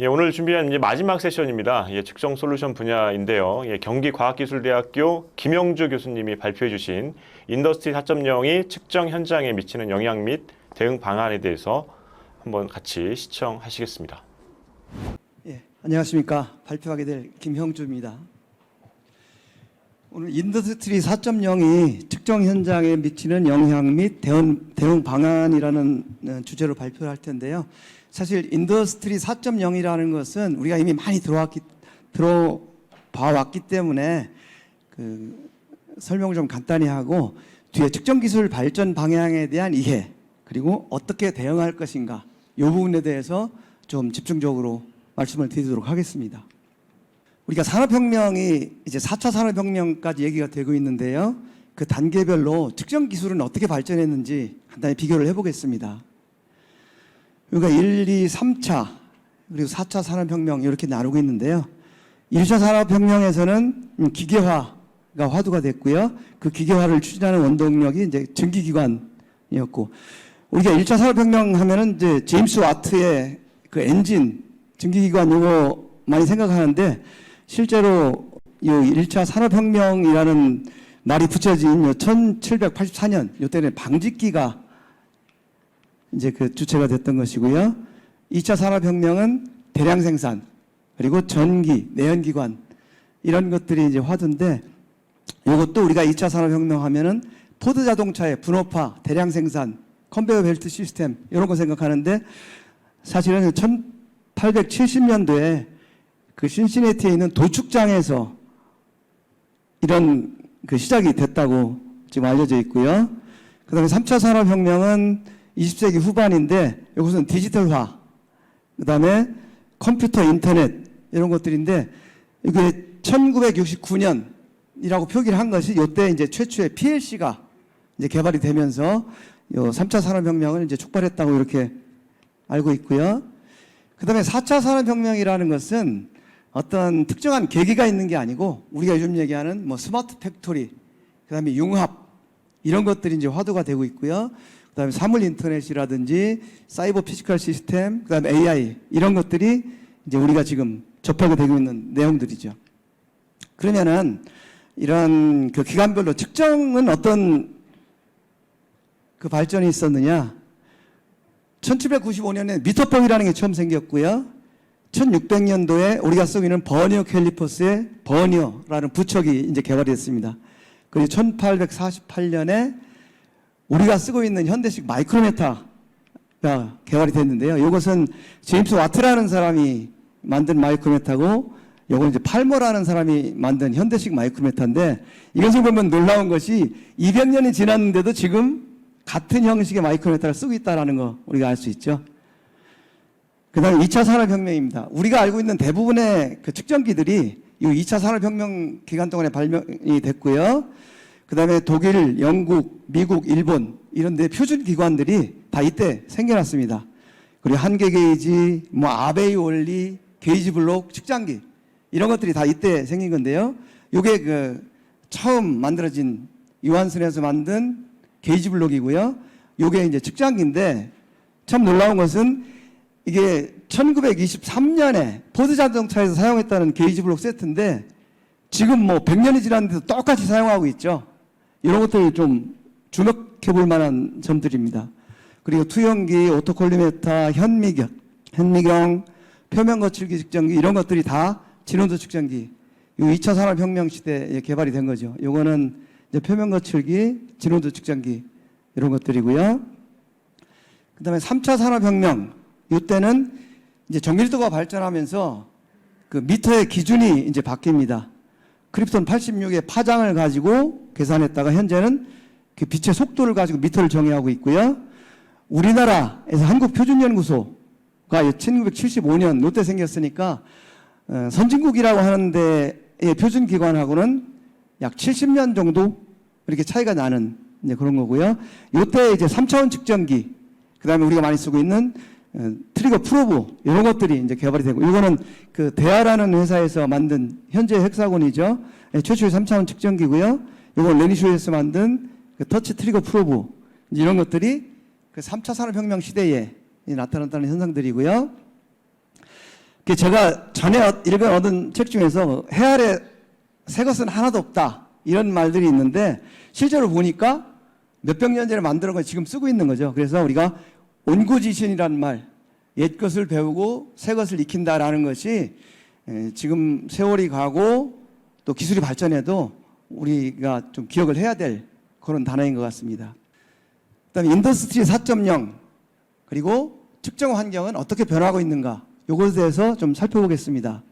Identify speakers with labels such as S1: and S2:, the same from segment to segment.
S1: 오늘 준비한 이제 마지막 세션입니다. 측정 솔루션 분야인데요. 경기과학기술대학교 김영주 교수님이 발표해 주신 인더스트리 4.0이 측정 현장에 미치는 영향 및 대응 방안에 대해서 한번 같이 시청하시겠습니다.
S2: 안녕하십니까. 발표하게 될 김형주입니다. 오늘 인더스트리 4.0이 측정 현장에 미치는 영향 및 대응 방안이라는 주제로 발표를 할 텐데요. 사실 인더스트리 4.0이라는 것은 우리가 이미 많이 들어봐왔기 때문에 설명을 좀 간단히 하고 뒤에 측정 기술 발전 방향에 대한 이해 그리고 어떻게 대응할 것인가 이 부분에 대해서 좀 집중적으로 말씀을 드리도록 하겠습니다. 우리가 산업혁명이 이제 4차 산업혁명까지 얘기가 되고 있는데요. 그 단계별로 측정 기술은 어떻게 발전했는지 간단히 비교를 해보겠습니다. 우리가 1, 2, 3차 그리고 4차 산업혁명 이렇게 나누고 있는데요. 1차 산업혁명에서는 기계화가 화두가 됐고요. 그 기계화를 추진하는 원동력이 이제 증기기관이었고, 우리가 1차 산업혁명 하면은 이제 제임스 와트의 그 엔진, 증기기관 요거 많이 생각하는데, 실제로 이 1차 산업혁명이라는 말이 붙여진 1784년 요때는 방직기가 이제 그 주체가 됐던 것이고요. 2차 산업혁명은 대량 생산, 그리고 전기, 내연기관, 이런 것들이 이제 화두인데, 이것도 우리가 2차 산업혁명 하면은 포드 자동차의 분업화, 대량 생산, 컨베이어 벨트 시스템, 이런 거 생각하는데, 사실은 1870년도에 그 신시내티에 있는 도축장에서 이런 그 시작이 됐다고 지금 알려져 있고요. 그 다음에 3차 산업혁명은 20세기 후반인데 이것은 디지털화, 그 다음에 컴퓨터, 인터넷 이런 것들인데 이게 1969년이라고 표기를 한 것이 이때 이제 최초의 PLC가 이제 개발이 되면서 요 3차 산업혁명을 이제 촉발했다고 이렇게 알고 있고요. 그 다음에 4차 산업혁명이라는 것은 어떤 특정한 계기가 있는 게 아니고 우리가 요즘 얘기하는 뭐 스마트 팩토리, 그 다음에 융합 이런 것들이 이제 화두가 되고 있고요. 그 다음에 사물 인터넷이라든지 사이버 피지컬 시스템, 그 다음에 AI 이런 것들이 이제 우리가 지금 접하게 되고 있는 내용들이죠. 그러면은 이런 그 기간별로 측정은 어떤 그 발전이 있었느냐? 1795년에 미터법이라는 게 처음 생겼고요. 1600년도에 우리가 쓰고 있는 버니어 캘리퍼스의 버니어라는 부척이 이제 개발이 됐습니다. 그리고 1848년에 우리가 쓰고 있는 현대식 마이크로메타가 개발이 됐는데요. 이것은 제임스 와트라는 사람이 만든 마이크로메타고, 이건 이제 팔머라는 사람이 만든 현대식 마이크로메타인데, 이것을 보면 놀라운 것이 200년이 지났는데도 지금 같은 형식의 마이크로메타를 쓰고 있다는 거 우리가 알 수 있죠. 그 다음에 2차 산업혁명입니다. 우리가 알고 있는 대부분의 그 측정기들이 이 2차 산업혁명 기간 동안에 발명이 됐고요. 그 다음에 독일, 영국, 미국, 일본 이런 데 표준 기관들이 다 이때 생겨났습니다. 그리고 한계 게이지, 뭐 아베이 원리, 게이지 블록, 측정기 이런 것들이 다 이때 생긴 건데요. 이게 그 처음 만들어진 유한선에서 만든 게이지 블록이고요. 이게 이제 측정기인데 참 놀라운 것은 이게 1923년에 포드 자동차에서 사용했다는 게이지 블록 세트인데 지금 뭐 100년이 지났는데도 똑같이 사용하고 있죠. 이런 것들 좀 주목해 볼 만한 점들입니다. 그리고 투영기, 오토콜리메타, 현미경, 표면 거칠기 측정기 이런 것들이 다 진원도 측정기. 이 2차 산업혁명 시대에 개발이 된 거죠. 요거는 이제 표면 거칠기, 진원도 측정기 이런 것들이고요. 그 다음에 3차 산업혁명. 이때는 이제 정밀도가 발전하면서 그 미터의 기준이 이제 바뀝니다. 크립톤 86의 파장을 가지고 계산했다가 현재는 그 빛의 속도를 가지고 미터를 정의하고 있고요. 우리나라에서 한국표준연구소가 1975년 이때 생겼으니까 선진국이라고 하는 데의 표준기관하고는 약 70년 정도 이렇게 차이가 나는 이제 그런 거고요. 이때 이제 3차원 측정기, 그 다음에 우리가 많이 쓰고 있는 트리거 프로브 이런 것들이 이제 개발이 되고, 이거는 그 대하라는 회사에서 만든 현재 헥사곤이죠. 최초의 3차원 측정기고요. 이건 레니쇼에서 만든 그 터치 트리거 프로브 이런 것들이 그 3차 산업혁명 시대에 나타났다는 현상들이고요. 제가 전에 얻은 책 중에서 해 아래 새 것은 하나도 없다 이런 말들이 있는데 실제로 보니까 몇백 년 전에 만들어 걸 지금 쓰고 있는 거죠. 그래서 우리가 온구지신이라는 말, 옛 것을 배우고 새 것을 익힌다라는 것이 지금 세월이 가고 또 기술이 발전해도 우리가 좀 기억을 해야 될 그런 단어인 것 같습니다. 그다음에 인더스트리 4.0 그리고 측정 환경은 어떻게 변하고 있는가 요것에 대해서 좀 살펴보겠습니다.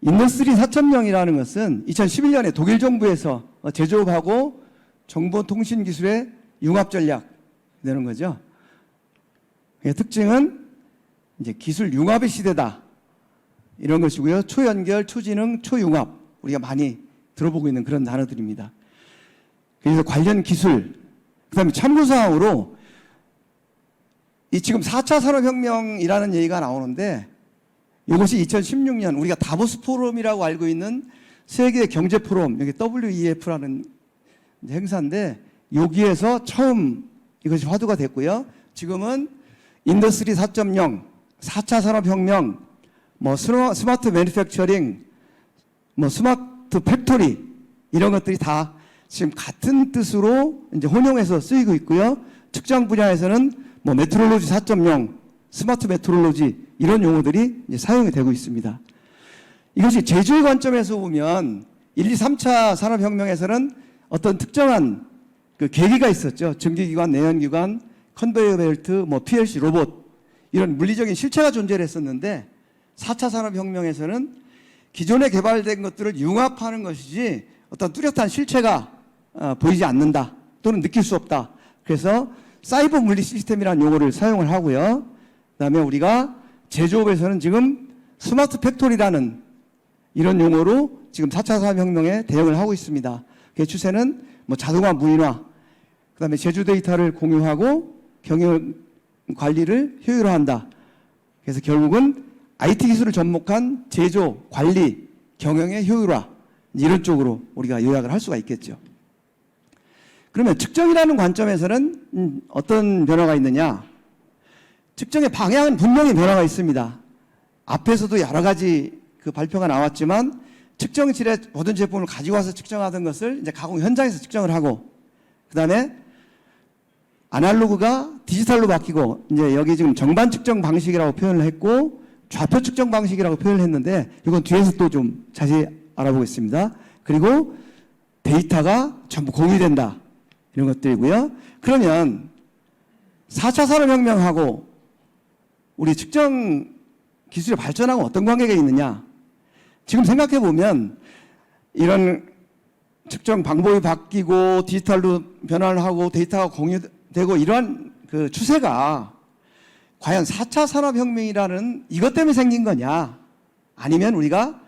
S2: 인더스트리 4.0이라는 것은 2011년에 독일 정부에서 제조업하고 정보통신기술의 융합 전략 되는 거죠. 특징은 이제 기술 융합의 시대다 이런 것이고요. 초연결, 초지능, 초융합 우리가 많이 들어보고 있는 그런 단어들입니다. 그래서 관련 기술, 그다음에 참고사항으로 이 지금 4차 산업혁명이라는 얘기가 나오는데 이것이 2016년 우리가 다보스 포럼이라고 알고 있는 세계 경제 포럼, 여기 WEF라는 행사인데 여기에서 처음 이것이 화두가 됐고요. 지금은 인더스트리 4.0, 4차 산업혁명, 뭐 스마트 매니팩처링, 뭐 스마트 팩토리 이런 것들이 다 지금 같은 뜻으로 이제 혼용해서 쓰이고 있고요. 측정 분야에서는 뭐 메트롤로지 4.0, 스마트 메트롤로지 이런 용어들이 이제 사용이 되고 있습니다. 이것이 제조의 관점에서 보면 1, 2, 3차 산업혁명에서는 어떤 특정한 그 계기가 있었죠. 전기기관, 내연기관, 컨베이어 벨트, 뭐 PLC, 로봇 이런 물리적인 실체가 존재를 했었는데 4차 산업혁명에서는 기존에 개발된 것들을 융합하는 것이지 어떤 뚜렷한 실체가 보이지 않는다 또는 느낄 수 없다. 그래서 사이버 물리 시스템이라는 용어를 사용을 하고요. 그다음에 우리가 제조업에서는 지금 스마트 팩토리라는 이런 용어로 지금 4차 산업혁명에 대응을 하고 있습니다. 그 추세는 뭐 자동화, 무인화, 그다음에 제조 데이터를 공유하고 경영 관리를 효율화한다. 그래서 결국은 IT 기술을 접목한 제조, 관리, 경영의 효율화 이런 쪽으로 우리가 요약을 할 수가 있겠죠. 그러면 측정이라는 관점에서는 어떤 변화가 있느냐? 측정의 방향은 분명히 변화가 있습니다. 앞에서도 여러 가지 그 발표가 나왔지만 측정실에 모든 제품을 가지고 와서 측정하던 것을 이제 가공 현장에서 측정을 하고 그다음에 아날로그가 디지털로 바뀌고 이제 여기 지금 정반 측정 방식이라고 표현을 했고 좌표 측정 방식이라고 표현을 했는데 이건 뒤에서 또 좀 자세히 알아보겠습니다. 그리고 데이터가 전부 공유된다. 이런 것들이고요. 그러면 4차 산업혁명하고 우리 측정 기술이 발전하고 어떤 관계가 있느냐? 지금 생각해 보면 이런 측정 방법이 바뀌고 디지털로 변화를 하고 데이터가 공유되고 이러한 그 추세가 과연 4차 산업혁명이라는 이것 때문에 생긴 거냐? 아니면 우리가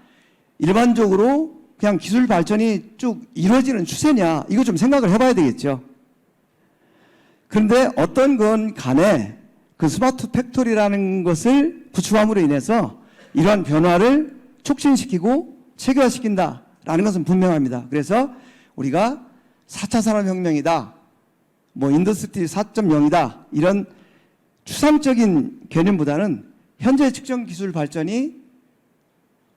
S2: 일반적으로 그냥 기술 발전이 쭉 이루어지는 추세냐? 이거 좀 생각을 해봐야 되겠죠. 그런데 어떤 건 간에 그 스마트 팩토리라는 것을 구축함으로 인해서 이러한 변화를 촉진시키고 체계화시킨다라는 것은 분명합니다. 그래서 우리가 4차 산업혁명이다, 뭐 인더스트리 4.0이다 이런 추상적인 개념보다는 현재 측정 기술 발전이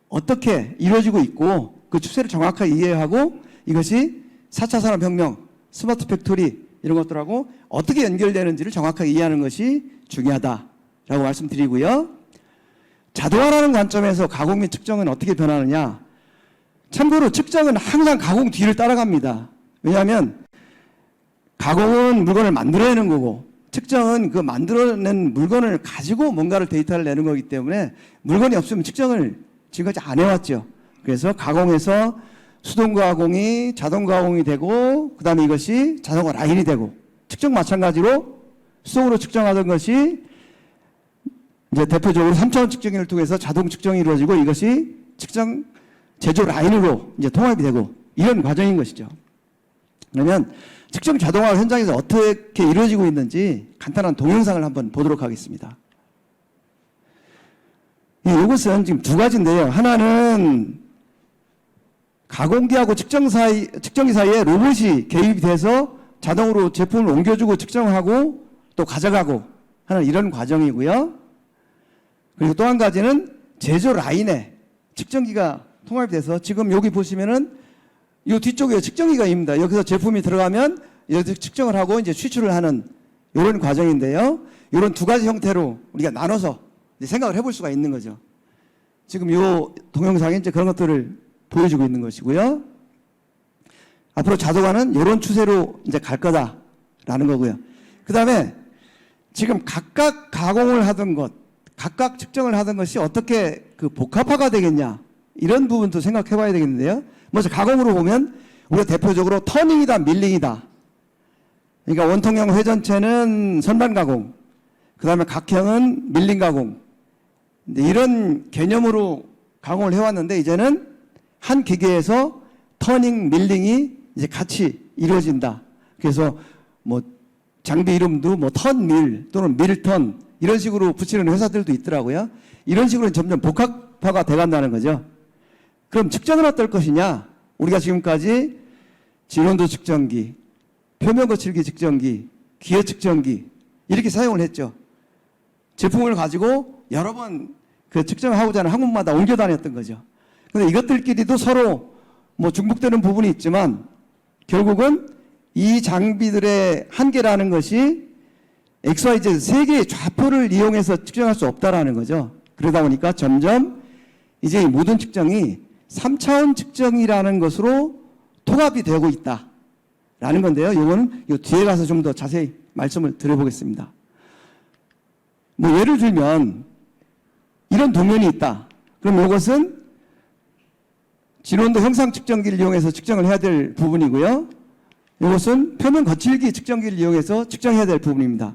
S2: 어떻게 이루어지고 있고 그 추세를 정확하게 이해하고 이것이 4차 산업혁명, 스마트 팩토리 이런 것들하고 어떻게 연결되는지를 정확하게 이해하는 것이 중요하다라고 말씀드리고요. 자동화라는 관점에서 가공 및 측정은 어떻게 변하느냐. 참고로 측정은 항상 가공 뒤를 따라갑니다. 왜냐하면 가공은 물건을 만들어내는 거고 측정은 그 만들어낸 물건을 가지고 뭔가를 데이터를 내는 거기 때문에 물건이 없으면 측정을 지금까지 안 해왔죠. 그래서 가공에서 수동 가공이 자동 가공이 되고 그 다음에 이것이 자동화 라인이 되고 측정 마찬가지로 수동으로 측정하던 것이 이제 대표적으로 3차원 측정기를 통해서 자동 측정이 이루어지고 이것이 측정 제조 라인으로 이제 통합이 되고 이런 과정인 것이죠. 그러면 측정 자동화 현장에서 어떻게 이루어지고 있는지 간단한 동영상을 한번 보도록 하겠습니다. 이것은 지금 두 가지인데요. 하나는 가공기하고 측정기 사이에 로봇이 개입이 돼서 자동으로 제품을 옮겨주고 측정하고 또 가져가고 하는 이런 과정이고요. 그리고 또 한 가지는 제조 라인에 측정기가 통합이 돼서 지금 여기 보시면은 이 뒤쪽에 측정기가 있습니다. 여기서 제품이 들어가면 여기서 측정을 하고 이제 수출을 하는 이런 과정인데요. 이런 두 가지 형태로 우리가 나눠서 이제 생각을 해볼 수가 있는 거죠. 지금 이 동영상에 이제 그런 것들을 보여주고 있는 것이고요. 앞으로 자동화는 이런 추세로 이제 갈 거다라는 거고요. 그 다음에 지금 각각 가공을 하던 것, 각각 측정을 하던 것이 어떻게 그 복합화가 되겠냐, 이런 부분도 생각해 봐야 되겠는데요. 먼저 가공으로 보면 우리가 대표적으로 터닝이다, 밀링이다. 그러니까 원통형 회전체는 선반 가공, 그 다음에 각형은 밀링 가공. 이런 개념으로 가공을 해왔는데 이제는 한 기계에서 터닝, 밀링이 이제 같이 이루어진다. 그래서 뭐 장비 이름도 뭐 턴밀 또는 밀턴 이런 식으로 붙이는 회사들도 있더라고요. 이런 식으로 점점 복합화가 돼간다는 거죠. 그럼 측정은 어떨 것이냐? 우리가 지금까지 진원도 측정기, 표면 거칠기 측정기, 기어 측정기 이렇게 사용을 했죠. 제품을 가지고 여러 번 그 측정하고자 하는 항목마다 옮겨 다녔던 거죠. 그런데 이것들끼리도 서로 뭐 중복되는 부분이 있지만 결국은 이 장비들의 한계라는 것이 XYZ 세 개의 좌표를 이용해서 측정할 수 없다라는 거죠. 그러다 보니까 점점 이제 이 모든 측정이 3차원 측정이라는 것으로 통합이 되고 있다라는 건데요. 이거는 이 뒤에 가서 좀 더 자세히 말씀을 드려보겠습니다. 뭐 예를 들면 이런 도면이 있다. 그럼 이것은 진원도 형상 측정기를 이용해서 측정을 해야 될 부분이고요. 이것은 표면 거칠기 측정기를 이용해서 측정해야 될 부분입니다.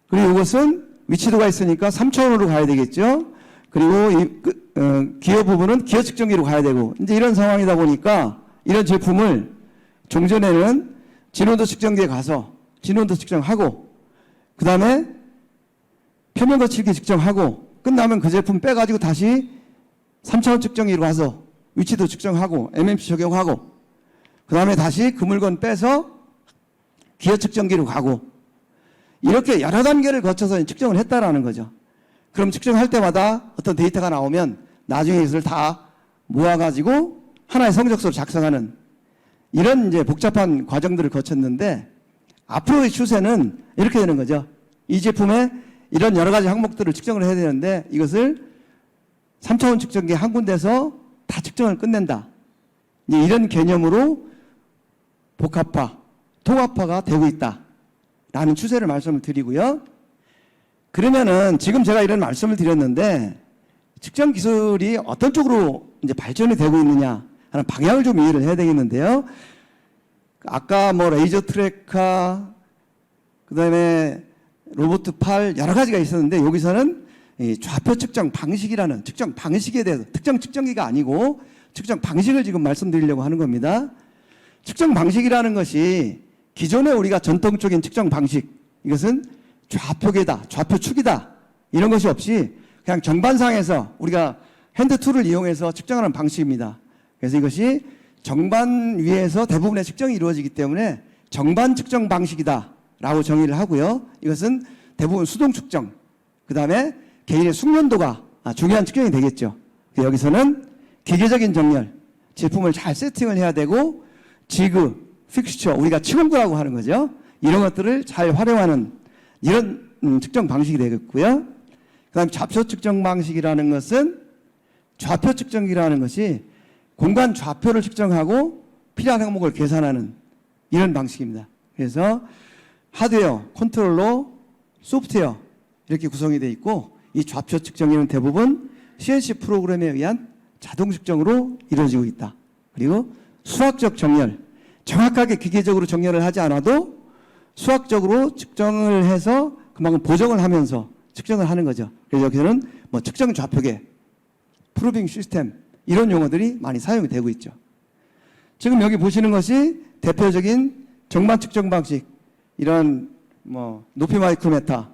S2: 그리고 이것은 위치도가 있으니까 3차원으로 가야 되겠죠. 그리고 이 기어 부분은 기어 측정기로 가야 되고 이제 이런 상황이다 보니까 이런 제품을 종전에는 진원도 측정기에 가서 진원도 측정하고 그 다음에 표면 거칠기 측정하고 끝나면 그 제품 빼가지고 다시 3차원 측정기로 가서 위치도 측정하고 MMC 적용하고 그 다음에 다시 그 물건 빼서 기어 측정기로 가고 이렇게 여러 단계를 거쳐서 측정을 했다라는 거죠. 그럼 측정할 때마다 어떤 데이터가 나오면 나중에 이것을 다 모아가지고 하나의 성적서를 작성하는 이런 이제 복잡한 과정들을 거쳤는데 앞으로의 추세는 이렇게 되는 거죠. 이 제품에 이런 여러 가지 항목들을 측정을 해야 되는데 이것을 3차원 측정기 한 군데서 다 측정을 끝낸다. 이제 이런 개념으로 복합화, 통합화가 되고 있다라는 추세를 말씀을 드리고요. 그러면은 지금 제가 이런 말씀을 드렸는데 측정 기술이 어떤 쪽으로 이제 발전이 되고 있느냐 하는 방향을 좀 이해를 해야 되겠는데요. 아까 뭐 레이저 트래커, 그다음에 로봇 팔 여러 가지가 있었는데 여기서는 이 좌표 측정 방식이라는 측정 방식에 대해서 특정 측정기가 아니고 측정 방식을 지금 말씀드리려고 하는 겁니다. 측정 방식이라는 것이 기존에 우리가 전통적인 측정 방식 이것은 좌표계다, 좌표축이다 이런 것이 없이 그냥 정반상에서 우리가 핸드 툴을 이용해서 측정하는 방식입니다. 그래서 이것이 정반 위에서 대부분의 측정이 이루어지기 때문에 정반 측정 방식이다라고 정의를 하고요. 이것은 대부분 수동 측정, 그 다음에 개인의 숙련도가 중요한 측정이 되겠죠. 여기서는 기계적인 정렬, 제품을 잘 세팅을 해야 되고 지그, 픽스처, 우리가 치공도라고 하는 거죠. 이런 것들을 잘 활용하는 이런 측정 방식이 되겠고요. 그 다음에 좌표 측정 방식이라는 것은 좌표 측정기라는 것이 공간 좌표를 측정하고 필요한 항목을 계산하는 이런 방식입니다. 그래서 하드웨어, 컨트롤러, 소프트웨어 이렇게 구성이 되어 있고 이 좌표 측정기는 대부분 CNC 프로그램에 의한 자동 측정으로 이루어지고 있다. 그리고 수학적 정렬, 정확하게 기계적으로 정렬을 하지 않아도 수학적으로 측정을 해서 그만큼 보정을 하면서 측정을 하는 거죠. 그래서 여기서는 뭐 측정 좌표계, 프루빙 시스템 이런 용어들이 많이 사용이 되고 있죠. 지금 여기 보시는 것이 대표적인 정반 측정 방식, 이런 뭐 높이 마이크로메터,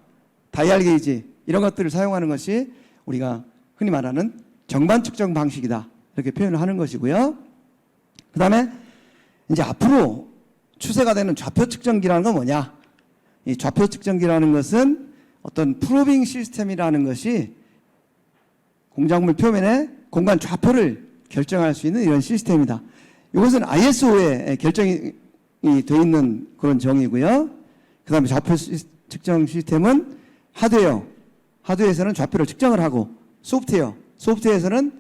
S2: 다이얼 게이지 이런 것들을 사용하는 것이 우리가 흔히 말하는 정반 측정 방식이다 이렇게 표현을 하는 것이고요. 그 다음에 이제 앞으로 추세가 되는 좌표 측정기라는 건 뭐냐? 이 좌표 측정기라는 것은 어떤 프로빙 시스템이라는 것이 공작물 표면의 공간 좌표를 결정할 수 있는 이런 시스템이다. 이것은 ISO에 결정이 되어 있는 그런 정의고요. 그 다음에 좌표 측정 시스템은 하드웨어에서는 좌표를 측정을 하고, 소프트웨어에서는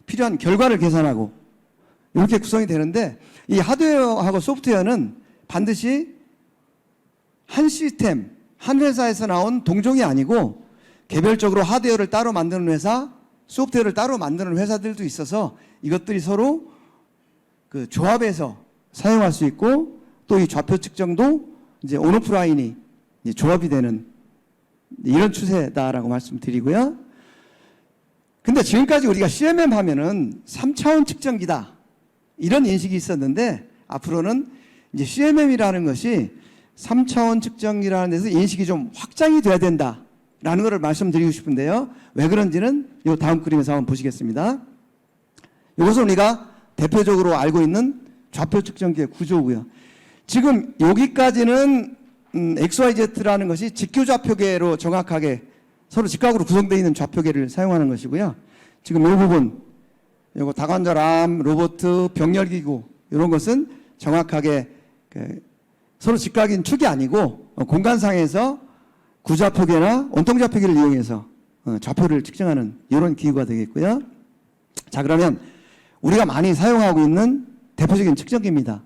S2: 필요한 결과를 계산하고, 이렇게 구성이 되는데, 이 하드웨어하고 소프트웨어는 반드시 한 시스템, 한 회사에서 나온 동종이 아니고 개별적으로 하드웨어를 따로 만드는 회사, 소프트웨어를 따로 만드는 회사들도 있어서 이것들이 서로 그 조합해서 사용할 수 있고, 또 이 좌표 측정도 이제 온오프라인이 이제 조합이 되는 이런 추세다라고 말씀드리고요. 근데 지금까지 우리가 CMM 하면은 3차원 측정기다, 이런 인식이 있었는데, 앞으로는 이제 CMM이라는 것이 3차원 측정기라는 데서 인식이 좀 확장이 돼야 된다라는 것을 말씀드리고 싶은데요. 왜 그런지는 이 다음 그림에서 한번 보시겠습니다. 이것은 우리가 대표적으로 알고 있는 좌표 측정기의 구조고요. 지금 여기까지는 XYZ라는 것이 직교 좌표계로 정확하게 서로 직각으로 구성되어 있는 좌표계를 사용하는 것이고요. 지금 이 부분, 이거 다관절 암, 로봇, 병렬기구, 이런 것은 정확하게 서로 직각인 축이 아니고 공간상에서 구좌표계나 원통좌표계를 이용해서 좌표를 측정하는 이런 기구가 되겠고요. 자, 그러면 우리가 많이 사용하고 있는 대표적인 측정기입니다.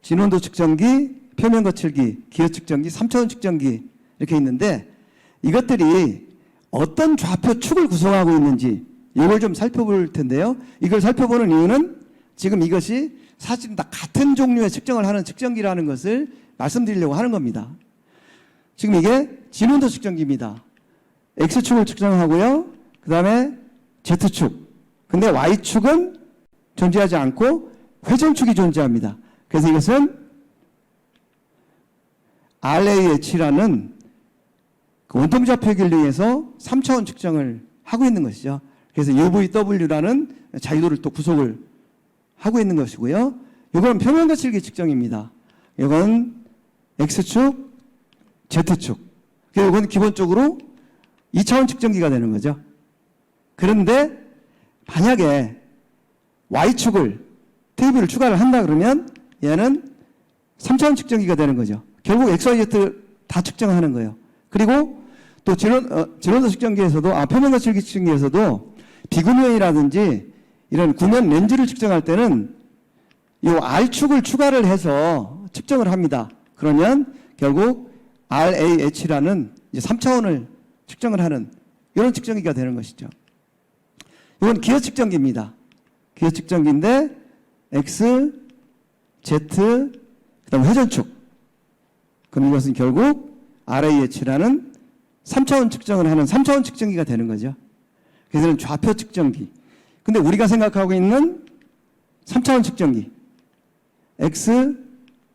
S2: 진원도 측정기, 표면 거칠기, 기어 측정기, 3차원 측정기, 이렇게 있는데, 이것들이 어떤 좌표 축을 구성하고 있는지 이걸 좀 살펴볼 텐데요. 이걸 살펴보는 이유는 지금 이것이 사실은 다 같은 종류의 측정을 하는 측정기라는 것을 말씀드리려고 하는 겁니다. 지금 이게 진원도 측정기입니다. X축을 측정하고요. 그 다음에 Z축. 근데 Y축은 존재하지 않고 회전축이 존재합니다. 그래서 이것은 RAH라는 그 원통좌표기를 이용해서 3차원 측정을 하고 있는 것이죠. 그래서 UVW라는 자유도를 또 구속을 하고 있는 것이고요. 이건 표면 거칠기 측정입니다. 이건 X축, Z축. 이건 기본적으로 2차원 측정기가 되는 거죠. 그런데 만약에 Y축을 테이블을 추가를 한다 그러면 얘는 3차원 측정기가 되는 거죠. 결국 XYZ 다 측정하는 거예요. 그리고 또 진원도 측정기에서도, 표면 거칠기 측정기에서도 비구면이라든지 이런 구면 렌즈를 측정할 때는 이 R축을 추가를 해서 측정을 합니다. 그러면 결국 RAH라는 이제 3차원을 측정을 하는 이런 측정기가 되는 것이죠. 이건 기어 측정기입니다. 기어 측정기인데 X, Z, 그다음 회전축. 그럼 이것은 결국 RAH라는 3차원 측정을 하는 3차원 측정기가 되는 거죠. 그래서 좌표 측정기. 근데 우리가 생각하고 있는 3차원 측정기. X,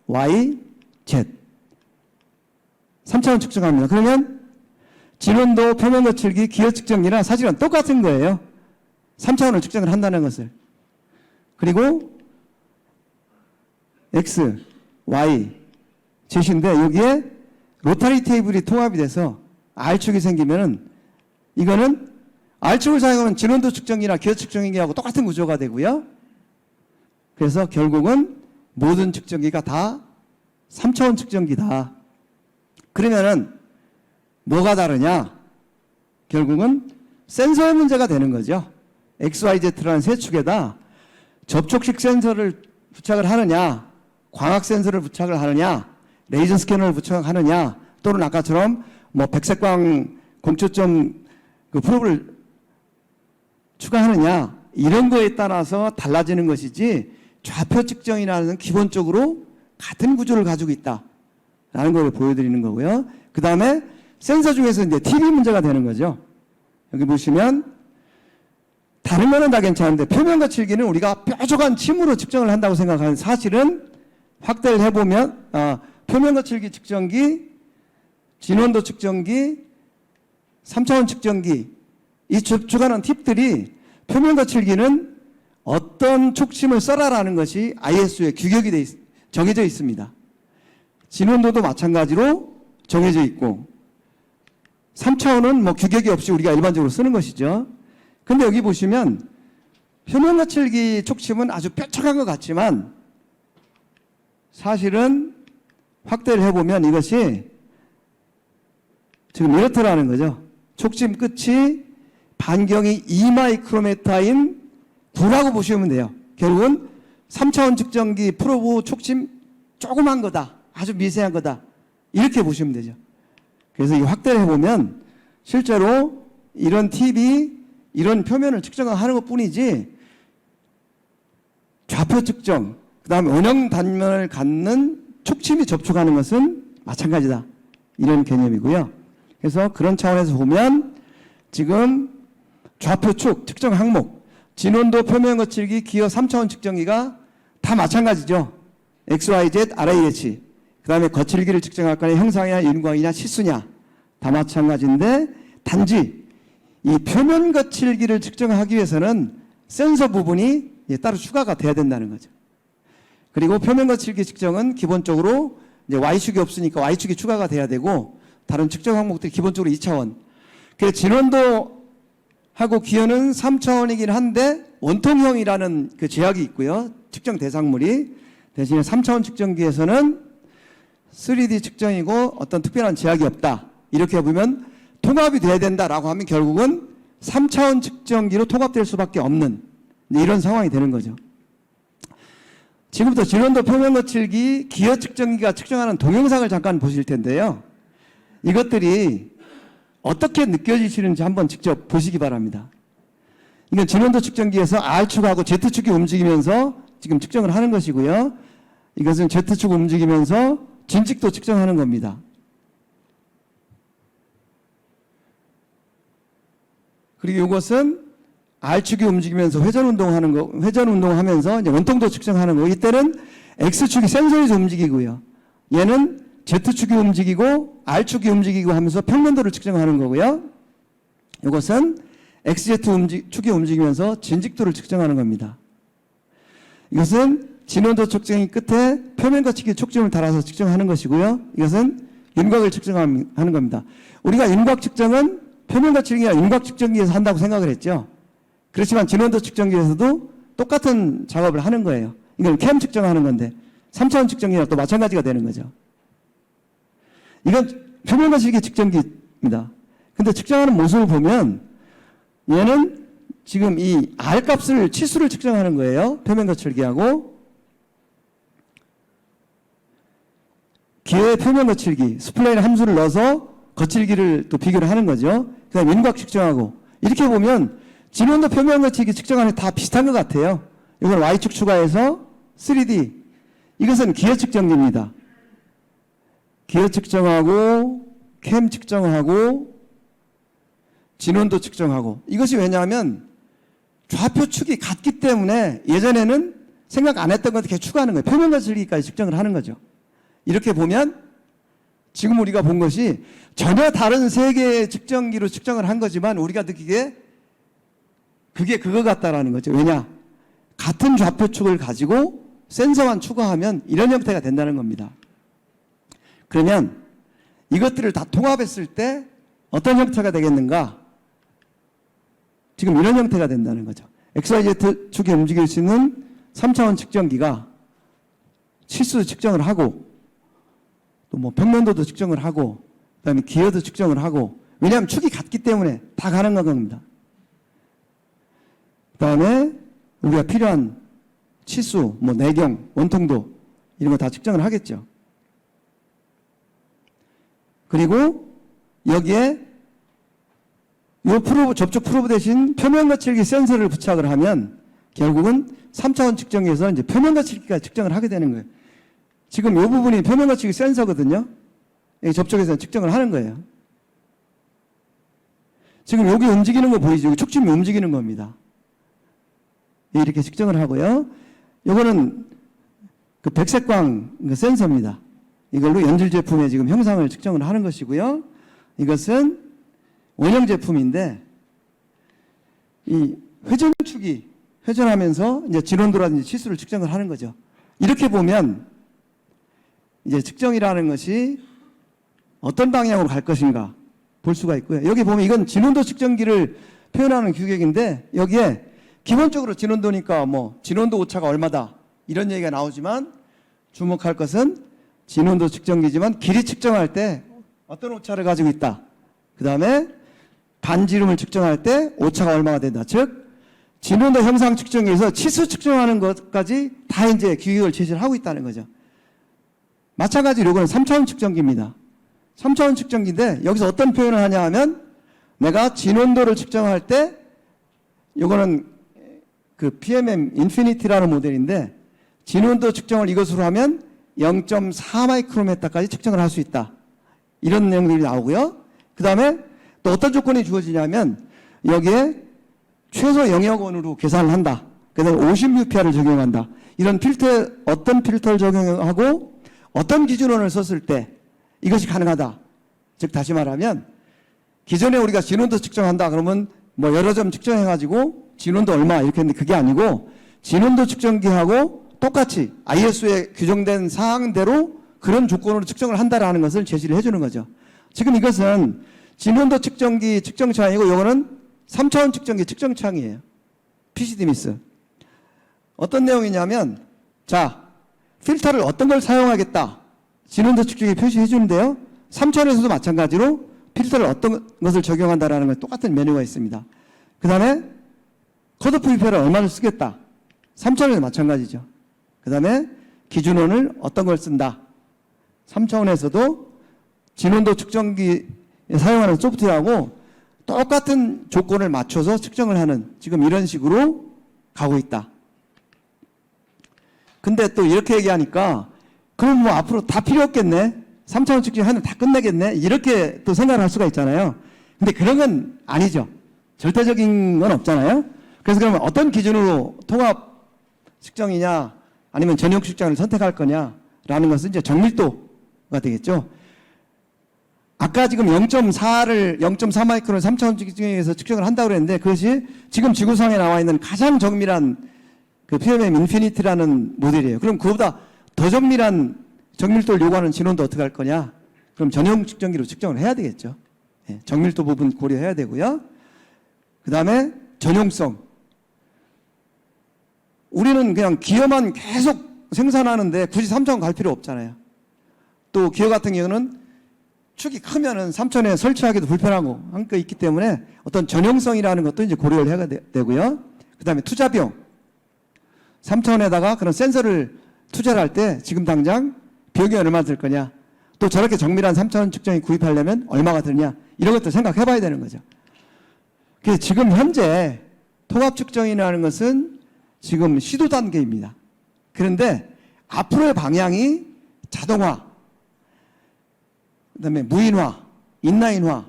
S2: Y, Z. 3차원 측정합니다. 그러면 진원도, 표면 거칠기, 기어 측정기랑 사실은 똑같은 거예요. 3차원을 측정을 한다는 것을. 그리고 X, Y, Z인데 여기에 로타리 테이블이 통합이 돼서 R축이 생기면은 이거는 R축을 사용하면 진원도 측정기나 기어 측정기하고 똑같은 구조가 되고요. 그래서 결국은 모든 측정기가 다 3차원 측정기다. 그러면은 뭐가 다르냐? 결국은 센서의 문제가 되는 거죠. XYZ라는 세 축에다 접촉식 센서를 부착을 하느냐, 광학 센서를 부착을 하느냐, 레이저 스캐너를 부착하느냐, 또는 아까처럼 뭐 백색광 공초점 그 프로브를 추가하느냐, 이런 거에 따라서 달라지는 것이지 좌표 측정이라는 기본적으로 같은 구조를 가지고 있다라는 걸 보여드리는 거고요. 그 다음에 센서 중에서 이제 TV 문제가 되는 거죠. 여기 보시면 다른 거는 다 괜찮은데 표면 거칠기는 우리가 뾰족한 침으로 측정을 한다고 생각하는, 사실은 확대를 해보면 표면 거칠기 측정기, 진원도 측정기, 3차원 측정기, 이 주가는 팁들이 표면 거칠기는 어떤 촉심을 써라라는 것이 ISO에 규격이 정해져 있습니다. 진원도도 마찬가지로 정해져 있고, 3차원은 뭐 규격이 없이 우리가 일반적으로 쓰는 것이죠. 근데 여기 보시면 표면 거칠기 촉침은 아주 뾰족한 것 같지만 사실은 확대를 해보면 이것이 지금 이렇더라는 거죠. 촉침 끝이 반경이 2마이크로메타인 9라고 보시면 돼요. 결국은 3차원 측정기 프로브 촉침 조그만 거다. 아주 미세한 거다. 이렇게 보시면 되죠. 그래서 이 확대를 해보면 실제로 이런 팁이 이런 표면을 측정하는 것 뿐이지 좌표 측정, 그 다음에 원형 단면을 갖는 촉침이 접촉하는 것은 마찬가지다. 이런 개념이고요. 그래서 그런 차원에서 보면 지금 좌표축 측정 항목, 진원도 표면 거칠기 기어 3차원 측정기가 다 마찬가지죠. XYZ, RAH. 그 다음에 거칠기를 측정할 거냐 형상이냐 윤곽이냐 치수냐 다 마찬가지인데 단지 이 표면 거칠기를 측정하기 위해서는 센서 부분이 따로 추가가 돼야 된다는 거죠. 그리고 표면 거칠기 측정은 기본적으로 이제 Y축이 없으니까 Y축이 추가가 돼야 되고 다른 측정 항목들이 기본적으로 2차원. 그래서 진원도 하고 기어는 3차원이긴 한데 원통형이라는 그 제약이 있고요. 측정 대상물이 대신에 3차원 측정기에서는 3D 측정이고 어떤 특별한 제약이 없다. 이렇게 보면 통합이 돼야 된다라고 하면 결국은 3차원 측정기로 통합될 수밖에 없는 이런 상황이 되는 거죠. 지금부터 진원도 표면 거칠기 기어 측정기가 측정하는 동영상을 잠깐 보실 텐데요. 이것들이 어떻게 느껴지시는지 한번 직접 보시기 바랍니다. 이건 진원도 측정기에서 R축하고 Z축이 움직이면서 지금 측정을 하는 것이고요. 이것은 Z축 움직이면서 진직도 측정하는 겁니다. 그리고 이것은 R축이 움직이면서 회전 운동하는 거, 회전 운동하면서 이제 원통도 측정하는 거. 이때는 X축이 센서에서 움직이고요. 얘는 Z축이 움직이고 R축이 움직이고 하면서 평면도를 측정하는 거고요. 이것은 XZ축이 움직이면서 진직도를 측정하는 겁니다. 이것은 진원도 측정기 끝에 표면 거치기 촉점을 달아서 측정하는 것이고요. 이것은 윤곽을 측정하는 겁니다. 우리가 윤곽 측정은 표면 거치기가 윤곽 측정기에서 한다고 생각을 했죠. 그렇지만 진원도 측정기에서도 똑같은 작업을 하는 거예요. 이건 캠 측정하는 건데 3차원 측정기랑 또 마찬가지가 되는 거죠. 이건 표면 거치기 측정기입니다. 근데 측정하는 모습을 보면 얘는 지금 이 R 값을 치수를 측정하는 거예요. 표면 거칠기하고 기어의 표면 거칠기, 스플레인 함수를 넣어서 거칠기를 또 비교를 하는 거죠. 그다음에 윤곽 측정하고 이렇게 보면 진원도 표면 거칠기 측정하는 다 비슷한 것 같아요. 이건 Y축 추가해서 3D. 이것은 기어 측정기입니다. 기어 측정하고 캠 측정하고 진원도 측정하고 이것이 왜냐하면 좌표축이 같기 때문에 예전에는 생각 안 했던 것도 이렇게 추가하는 거예요. 표면 거칠기까지 측정을 하는 거죠. 이렇게 보면 지금 우리가 본 것이 전혀 다른 세 개의 측정기로 측정을 한 거지만 우리가 느끼기에 그게 그거 같다라는 거죠. 왜냐? 같은 좌표축을 가지고 센서만 추가하면 이런 형태가 된다는 겁니다. 그러면 이것들을 다 통합했을 때 어떤 형태가 되겠는가? 지금 이런 형태가 된다는 거죠. XYZ 축이 움직일 수 있는 3차원 측정기가 치수 측정을 하고 또 뭐 평면도도 측정을 하고 그다음에 기어도 측정을 하고 왜냐하면 축이 같기 때문에 다 가능한 겁니다. 그다음에 우리가 필요한 치수, 뭐 내경, 원통도 이런 거 다 측정을 하겠죠. 그리고 여기에 이 프로브, 접촉 프로브 대신 표면 거칠기 센서를 부착을 하면 결국은 3차원 측정기에서 이제 표면 거칠기까지 측정을 하게 되는 거예요. 지금 이 부분이 표면 거칠기 센서거든요. 접촉해서 측정을 하는 거예요. 지금 여기 움직이는 거 보이죠? 촉침이 움직이는 겁니다. 이렇게 측정을 하고요. 이거는 그 백색광 센서입니다. 이걸로 연질 제품의 지금 형상을 측정을 하는 것이고요. 이것은 원형 제품인데 이 회전축이 회전하면서 이제 진원도라든지 치수를 측정을 하는 거죠. 이렇게 보면 이제 측정이라는 것이 어떤 방향으로 갈 것인가 볼 수가 있고요. 여기 보면 이건 진원도 측정기를 표현하는 규격인데 여기에 기본적으로 진원도니까 뭐 진원도 오차가 얼마다 이런 얘기가 나오지만 주목할 것은 진원도 측정기지만 길이 측정할 때 어떤 오차를 가지고 있다. 그 다음에 반지름을 측정할 때 오차가 얼마가 된다. 즉 진원도 형상 측정기에서 치수 측정하는 것까지 다 이제 규격을 제시를 하고 있다는 거죠. 마찬가지로 이거는 3차원 측정기입니다. 3차원 측정기인데 여기서 어떤 표현을 하냐 하면 내가 진원도를 측정할 때 이거는 그 PMM 인피니티라는 모델인데 진원도 측정을 이것으로 하면 0.4 마이크로메타까지 측정을 할 수 있다. 이런 내용들이 나오고요. 그 다음에 또 어떤 조건이 주어지냐면 여기에 최소 영역원으로 계산을 한다. 그래서 50UPR을 적용한다. 이런 필터, 어떤 필터를 적용하고 어떤 기준원을 썼을 때 이것이 가능하다. 즉 다시 말하면 기존에 우리가 진원도 측정한다 그러면 뭐 여러 점 측정해가지고 진원도 얼마 이렇게 했는데 그게 아니고 진원도 측정기하고 똑같이 ISO에 규정된 사항대로 그런 조건으로 측정을 한다라는 것을 제시를 해주는 거죠. 지금 이것은 진원도 측정기 측정차이고 이거는 3차원 측정기 측정차이에요. PCD미스. 어떤 내용이냐면 자 필터를 어떤 걸 사용하겠다. 진원도 측정기 표시해 주는데요. 3차원에서도 마찬가지로 필터를 어떤 것을 적용한다라는 건 똑같은 메뉴가 있습니다. 그 다음에 컷오프 UPR을 얼마를 쓰겠다. 3차원에서 마찬가지죠. 그 다음에 기준원을 어떤 걸 쓴다. 3차원에서도 진원도 측정기에 사용하는 소프트웨어하고 똑같은 조건을 맞춰서 측정을 하는 지금 이런 식으로 가고 있다. 근데 또 이렇게 얘기하니까 그럼 뭐 앞으로 다 필요 없겠네. 3차원 측정 하면 다 끝내겠네. 이렇게 또 생각을 할 수가 있잖아요. 근데 그런 건 아니죠. 절대적인 건 없잖아요. 그래서 그러면 어떤 기준으로 통합 측정이냐 아니면 전용 측정을 선택할 거냐라는 것은 이제 정밀도가 되겠죠. 아까 지금 0.4 마이크론 3차원 측정에서 측정을 한다고 그랬는데 그것이 지금 지구상에 나와 있는 가장 정밀한 그 PMM 인피니티라는 모델이에요. 그럼 그보다 더 정밀한 정밀도를 요구하는 진원도 어떻게 할 거냐? 그럼 전용 측정기로 측정을 해야 되겠죠. 예, 정밀도 부분 고려해야 되고요. 그 다음에 전용성. 우리는 그냥 기어만 계속 생산하는데 굳이 3차원 갈 필요 없잖아요. 또 기어 같은 경우는 축이 크면은 3차원에 설치하기도 불편하고 한 게 있기 때문에 어떤 전용성이라는 것도 이제 고려를 해야 되고요. 그 다음에 투자 비용. 3차원에다가 그런 센서를 투자를 할 때 지금 당장 비용이 얼마 들 거냐. 또 저렇게 정밀한 3차원 측정기 구입하려면 얼마가 드냐. 이런 것도 생각해 봐야 되는 거죠. 그래서 지금 현재 통합 측정이라는 것은 지금 시도 단계입니다. 그런데 앞으로의 방향이 자동화, 그다음에 무인화, 인라인화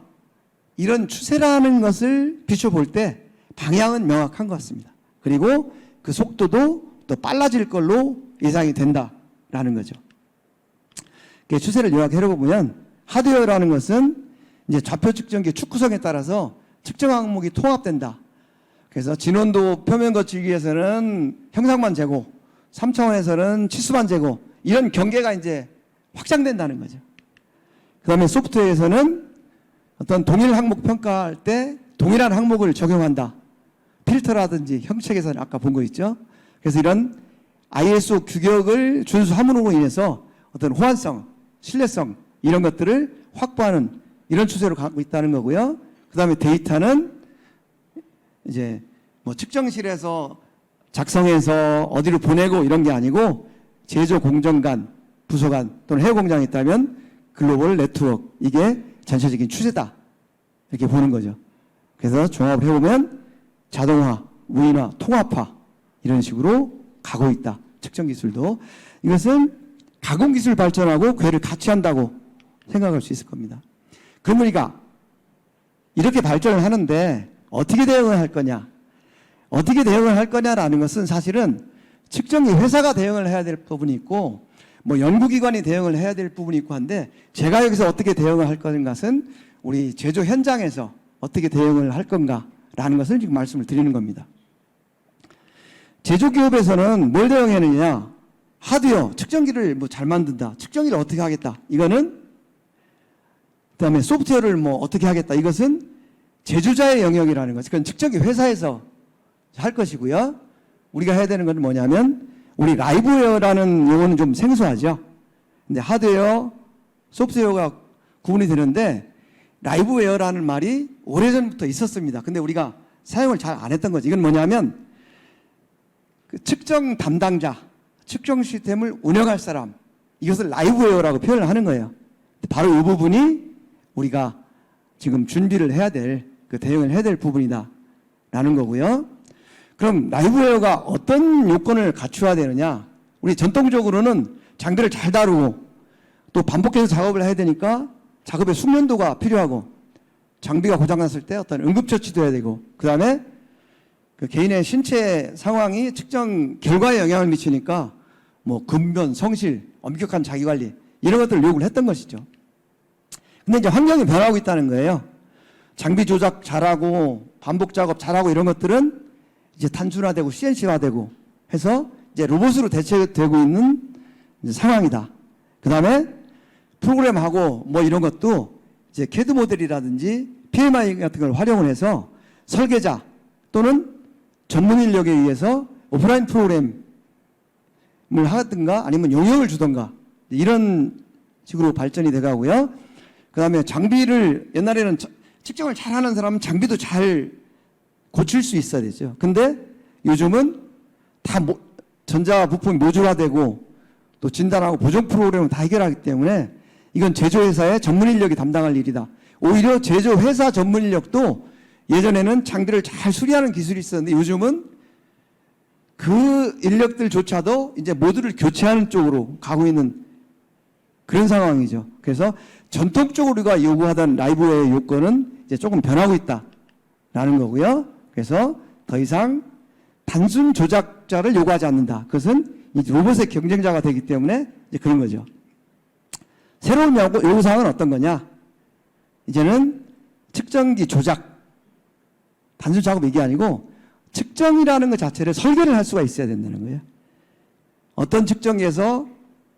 S2: 이런 추세라는 것을 비춰볼 때 방향은 명확한 것 같습니다. 그리고 그 속도도 또 빨라질 걸로 예상이 된다라는 거죠. 추세를 요약해 보면 하드웨어라는 것은 이제 좌표 측정기 축구성에 따라서 측정 항목이 통합된다. 그래서 진원도 표면 거치기 위해서는 형상만 재고 3차원에서는 치수만 재고 이런 경계가 이제 확장된다는 거죠. 그 다음에 소프트웨어에서는 어떤 동일 항목 평가할 때 동일한 항목을 적용한다. 필터라든지 형체 계산 아까 본 거 있죠. 그래서 이런 ISO 규격을 준수함으로 인해서 어떤 호환성, 신뢰성 이런 것들을 확보하는 이런 추세로 가고 있다는 거고요. 그 다음에 데이터는 이제 뭐 측정실에서 작성해서 어디로 보내고 이런 게 아니고 제조 공정 간, 부서 간 또는 해외 공장이 있다면 글로벌 네트워크 이게 전체적인 추세다 이렇게 보는 거죠. 그래서 종합을 해보면 자동화, 무인화, 통합화 이런 식으로 가고 있다. 측정 기술도 이것은 가공 기술 발전하고 궤를 같이 한다고 생각할 수 있을 겁니다. 그럼 우리가 이렇게 발전을 하는데 어떻게 대응을 할 거냐? 어떻게 대응을 할 거냐라는 것은 사실은 측정기 회사가 대응을 해야 될 부분이 있고 뭐 연구기관이 대응을 해야 될 부분이 있고 한데 제가 여기서 어떻게 대응을 할 것은 우리 제조 현장에서 어떻게 대응을 할 건가라는 것을 지금 말씀을 드리는 겁니다. 제조기업에서는 뭘 대응하느냐? 하드웨어, 측정기를 뭐 잘 만든다. 측정기를 어떻게 하겠다. 이거는 그다음에 소프트웨어를 뭐 어떻게 하겠다. 이것은 제조자의 영역이라는 것은 그건 측정기 회사에서 할 것이고요. 우리가 해야 되는 건 뭐냐면 우리 라이브웨어라는 용어는 좀 생소하죠. 근데 하드웨어, 소프트웨어가 구분이 되는데 라이브웨어라는 말이 오래전부터 있었습니다. 근데 우리가 사용을 잘 안 했던 거죠. 이건 뭐냐면 그 측정 담당자, 측정 시스템을 운영할 사람, 이것을 라이브웨어라고 표현을 하는 거예요. 바로 이 부분이 우리가 지금 준비를 해야 될, 그 대응을 해야 될 부분이다 라는 거고요. 그럼 라이브웨어가 어떤 요건을 갖추어야 되느냐? 우리 전통적으로는 장비를 잘 다루고 또 반복해서 작업을 해야 되니까 작업의 숙련도가 필요하고 장비가 고장났을 때 어떤 응급처치도 해야 되고 그 다음에 그 개인의 신체 상황이 측정 결과에 영향을 미치니까 뭐 근변, 성실, 엄격한 자기관리 이런 것들을 요구를 했던 것이죠. 근데 이제 환경이 변하고 있다는 거예요. 장비 조작 잘하고 반복 작업 잘하고 이런 것들은 이제 단순화되고 CNC화되고 해서 이제 로봇으로 대체되고 있는 이제 상황이다. 그 다음에 프로그램하고 뭐 이런 것도 이제 CAD 모델이라든지 PMI 같은 걸 활용을 해서 설계자 또는 전문 인력에 의해서 오프라인 프로그램을 하든가 아니면 용역을 주든가 이런 식으로 발전이 돼가고요. 그 다음에 장비를 옛날에는 측정을 잘하는 사람은 장비도 잘 고칠 수 있어야 되죠. 근데 요즘은 다 전자 부품이 모듈화되고 또 진단하고 보정 프로그램을 다 해결하기 때문에 이건 제조회사의 전문 인력이 담당할 일이다. 오히려 제조회사 전문 인력도 예전에는 장비를 잘 수리하는 기술이 있었는데 요즘은 그 인력들조차도 이제 모듈을 교체하는 쪽으로 가고 있는 그런 상황이죠. 그래서 전통적으로 우리가 요구하던 라이브웨어의 요건은 이제 조금 변하고 있다라는 거고요. 그래서 더 이상 단순 조작자를 요구하지 않는다. 그것은 이제 로봇의 경쟁자가 되기 때문에 이제 그런 거죠. 새로운 요구사항은 어떤 거냐? 이제는 측정기 조작, 단순 작업 이게 아니고 측정이라는 것 자체를 설계를 할 수가 있어야 된다는 거예요. 어떤 측정기에서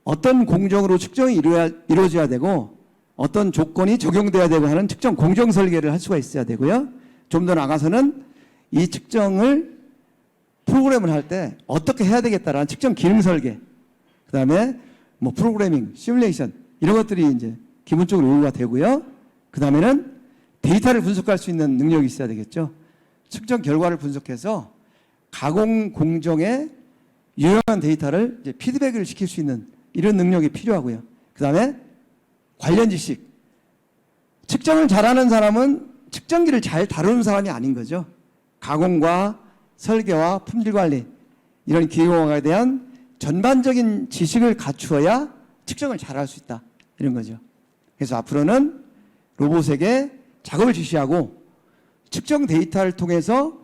S2: 어떤 공정으로 측정이 이루어져야 되고 어떤 조건이 적용돼야 되고 하는 측정 공정 설계를 할 수가 있어야 되고요. 좀 더 나가서는 이 측정을 프로그램을 할 때 어떻게 해야 되겠다라는 측정 기능 설계, 그 다음에 뭐 프로그래밍, 시뮬레이션 이런 것들이 이제 기본적으로 요구가 되고요. 그 다음에는 데이터를 분석할 수 있는 능력이 있어야 되겠죠. 측정 결과를 분석해서 가공 공정에 유용한 데이터를 이제 피드백을 시킬 수 있는 이런 능력이 필요하고요. 그 다음에 관련 지식. 측정을 잘하는 사람은 측정기를 잘 다루는 사람이 아닌 거죠. 가공과 설계와 품질 관리 이런 기계공학에 대한 전반적인 지식을 갖추어야 측정을 잘할 수 있다. 이런 거죠. 그래서 앞으로는 로봇에게 작업을 지시하고 측정 데이터를 통해서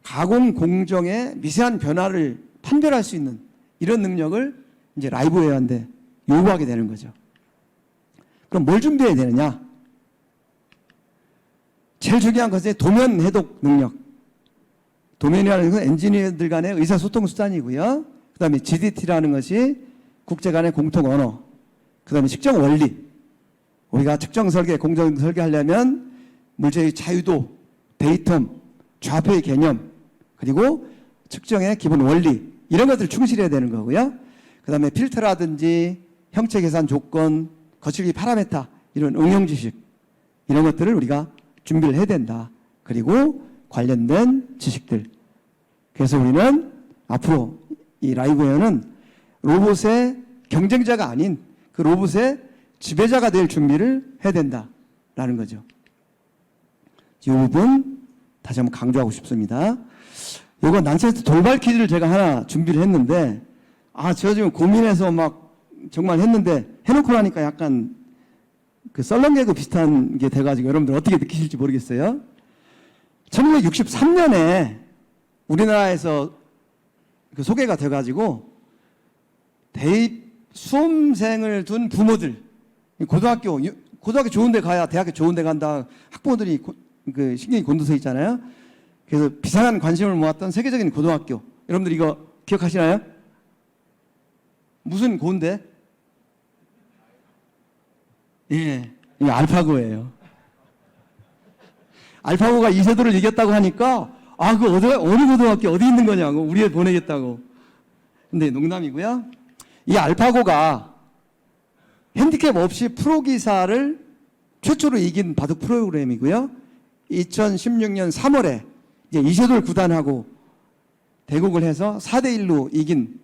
S2: 가공 공정의 미세한 변화를 판별할 수 있는 이런 능력을 이제 라이브웨어한테 요구하게 되는 거죠. 그럼 뭘 준비해야 되느냐? 제일 중요한 것은 도면 해독 능력. 도면이라는 것은 엔지니어들 간의 의사소통 수단이고요. 그 다음에 GDT라는 것이 국제 간의 공통 언어. 그 다음에 측정 원리. 우리가 측정 설계, 공정 설계하려면 물체의 자유도, 데이텀, 좌표의 개념, 그리고 측정의 기본 원리 이런 것들을 충실해야 되는 거고요. 그 다음에 필터라든지 형체 계산 조건, 거칠기 파라메타 이런 응용 지식 이런 것들을 우리가 준비를 해야 된다. 그리고 관련된 지식들. 그래서 우리는 앞으로 이 라이브웨어는 로봇의 경쟁자가 아닌 그 로봇의 지배자가 될 준비를 해야 된다라는 거죠. 이 부분 다시 한번 강조하고 싶습니다. 이거 난센스 돌발 퀴즈를 제가 하나 준비를 했는데 저 지금 고민해서 막 정말 했는데 해놓고 나니까 약간 그 썰렁개그 비슷한 게 돼가지고 여러분들 어떻게 느끼실지 모르겠어요. 1963년에 우리나라에서 그 소개가 돼가지고 대입 수험생을 둔 부모들 고등학교 좋은 데 가야 대학교 좋은 데 간다 학부모들이 그 신경이 곤두서 있잖아요. 그래서 비상한 관심을 모았던 세계적인 고등학교 여러분들 이거 기억하시나요? 무슨 고인데? 예, 이거 알파고예요. 알파고가 이세돌을 이겼다고 하니까 그 어느 고등학교 어디 있는 거냐고 우리에 보내겠다고. 근데 농담이고요. 이 알파고가 핸디캡 없이 프로기사를 최초로 이긴 바둑 프로그램이고요. 2016년 3월에 이제 이세돌 구단하고 대국을 해서 4대1로 이긴